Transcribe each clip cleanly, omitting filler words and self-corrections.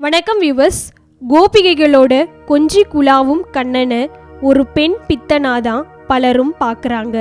வணக்கம் வியூவர்ஸ். கோபிகைகளோட கொஞ்சி குலாவும் கண்ணனை ஒரு பெண் பித்தனாதான் பலரும் பார்க்குறாங்க.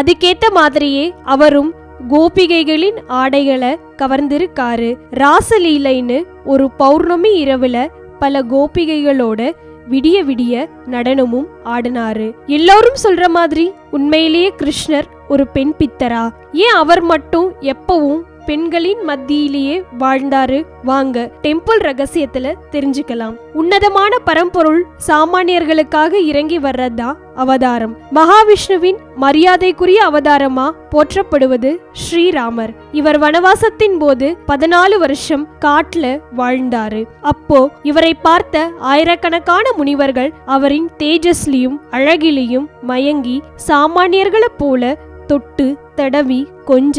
அதுக்கேற்ற மாதிரியே அவரும் கோபிகைகளின் ஆடைகளை கவர்ந்திருக்காரு. ராசலீலைன்னு ஒரு பௌர்ணமி இரவுல பல கோபிகைகளோட விடிய விடிய நடனமும் ஆடினாரு. எல்லோரும் சொல்ற மாதிரி உண்மையிலேயே கிருஷ்ணர் ஒரு பெண் பித்தரா? ஏன் அவர் மட்டும் எப்பவும் பெண்களின் மத்தியிலேயே வாழ்ந்தாரு? வாங்க டெம்பிள் ரகசியத்துல தெரிஞ்சுக்கலாம். உன்னதமான பரம்பொருள் சாமானியர்களுக்காக இறங்கி வர்றதுதான் அவதாரம். மகாவிஷ்ணுவின் மரியாதைக்குரிய அவதாரமா போற்றப்படுவது ஸ்ரீராமர். இவர் வனவாசத்தின் போது 14 வருஷம் காட்டுல வாழ்ந்தாரு. அப்போ இவரை பார்த்த ஆயிரக்கணக்கான முனிவர்கள் அவரின் தேஜஸ்லியும் அழகிலையும் மயங்கி சாமானியர்களை போல தொட்டு தடவி கொஞ்ச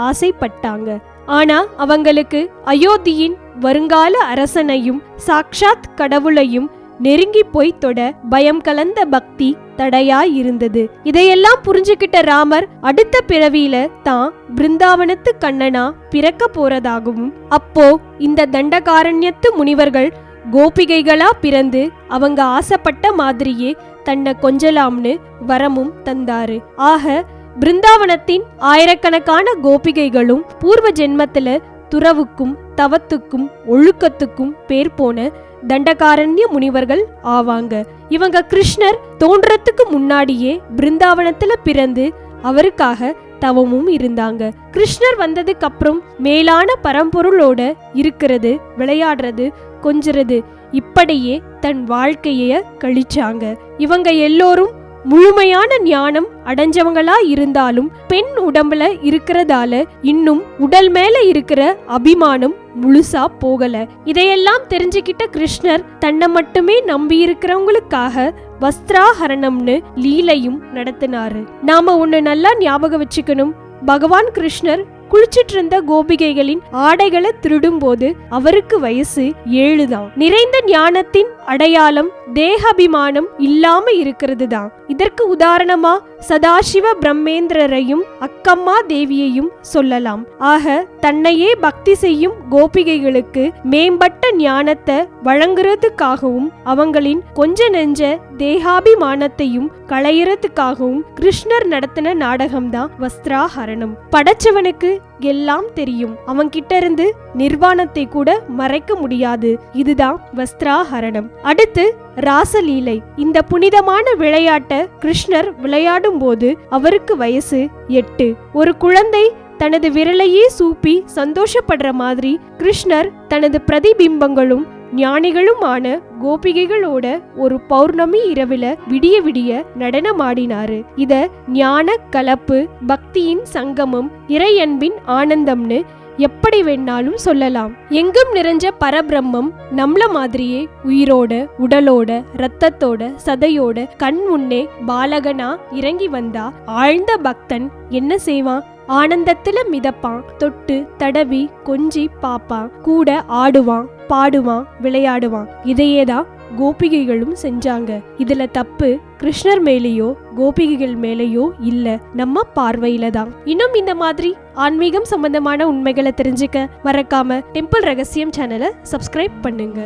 ஆசைப்பட்டாங்க. ஆனா அவங்களுக்கு அயோத்தியின் வருங்கால அரசனையும் சாக்ஷாத் கடவுளையும் நெருங்கி போய் தொட பயம் கலந்த பக்தி தடையாய் இருந்தது. இதையெல்லாம் புரிஞ்சுக்கிட்ட ராமர் அடுத்த பிறவியில தான் பிருந்தாவனத்து கண்ணனா பிறக்க போறதாகவும், அப்போ இந்த தண்டகாரண்யத்து முனிவர்கள் கோபிகைகளா பிறந்து அவங்க ஆசைப்பட்ட மாதிரியே தன்னை கொஞ்சலாம்னு வரமும் தந்தாரு. ஆக பிருந்தாவனத்தின் ஆயிரக்கணக்கான கோபிகைகளும் பூர்வ ஜென்மத்துல துறவுக்கும் தவத்துக்கும் ஒழுக்கத்துக்கும் பேர் போன தண்டகாரண்ய முனிவர்கள் ஆவாங்க. இவங்க கிருஷ்ணர் தோன்றத்துக்கு முன்னாடியே பிருந்தாவனத்துல பிறந்து அவருக்காக தவமும் இருந்தாங்க. கிருஷ்ணர் வந்ததுக்கு அப்புறம் மேலான பரம்பொருளோட இருக்கிறது, விளையாடுறது, கொஞ்சிறது, இப்படியே தன் வாழ்க்கைய கழிச்சாங்க. இவங்க எல்லோரும் முழுமையான ஞானம் அடைஞ்சவங்களா இருந்தாலும் பெண் உடம்புல இருக்கிறதால இன்னும் உடல் மேல இருக்கிற அபிமானம் முழுசா போகல. இதையெல்லாம் தெரிஞ்சுக்கிட்ட கிருஷ்ணர் தன்னை மட்டுமே நம்பி இருக்கிறவங்களுக்காக வஸ்திராஹரணம்னு லீலையும் நடத்தினாரு. நாம ஒண்ணு நல்லா ஞாபகம் வச்சுக்கணும். பகவான் கிருஷ்ணர் குளிச்சிட்டு இருந்த கோபிகைகளின் ஆடைகளை திருடும் போது அவருக்கு வயசு 7 தான். நிறைந்த ஞானத்தின் அடையாளம் தேகாபிமானம் இல்லாம இருக்கிறது தான். இதற்கு உதாரணமா சதாசிவ பிரம்மேந்திரரையும் அக்கம்மா தேவியையும் சொல்லலாம். ஆக தன்னையே பக்தி செய்யும் கோபிகைகளுக்கு மேம்பட்ட ஞானத்தை வழங்குறதுக்காகவும் அவங்களின் கொஞ்ச நெஞ்ச தேகாபிமானத்தையும் களையறதுக்காகவும் கிருஷ்ணர் நடத்தின நாடகம்தான் வஸ்திராஹரணம். படைச்சவனுக்கு எல்லாம் தெரியும். அவன்கிட்ட இருந்து நிர்வாணத்தை கூட மறைக்க முடியாது. இதுதான் வஸ்திராஹரணம். அடுத்து ராசலீலை. இந்த புனிதமான விளையாட்டை கிருஷ்ணர் விளையாடும் போது அவருக்கு வயசு 8. ஒரு குழந்தை தனது விரலையே சூப்பி சந்தோஷப்படுற மாதிரி கிருஷ்ணர் தனது பிரதிபிம்பங்களும் ஞானிகளுமான கோபிகைகளோட ஒரு பௌர்ணமி இரவுல விடிய விடிய நடனமாடினாரு. இத ஞான கலப்பு, பக்தியின் சங்கமம், இறையன்பின் ஆனந்தம்னு எப்படி வேணாலும் சொல்லலாம். எங்கும் நிறைஞ்ச பரபிரம்மம் நம்மள மாதிரியே உயிரோட, உடலோட, ரத்தத்தோட, சதையோட கண் முன்னே பாலகனா இறங்கி வந்தா ஆழ்ந்த பக்தன் என்ன செய்வான்? ஆனந்தத்துல மிதப்பான், தொட்டு தடவி கொஞ்சி பாப்பான், கூட ஆடுவான், பாடுவான், விளையாடுவான். இதையேதான் கோபிகைகளும் செஞ்சாங்க. இதுல தப்பு கிருஷ்ணர் மேலேயோ கோபிகைகள் மேலேயோ இல்ல, நம்ம பார்வையில தான். இன்னும் இந்த மாதிரி ஆன்மீகம் சம்பந்தமான உண்மைகளை தெரிஞ்சுக்க மறக்காம டெம்பிள் ரகசியம் சேனலை சப்ஸ்கிரைப் பண்ணுங்க.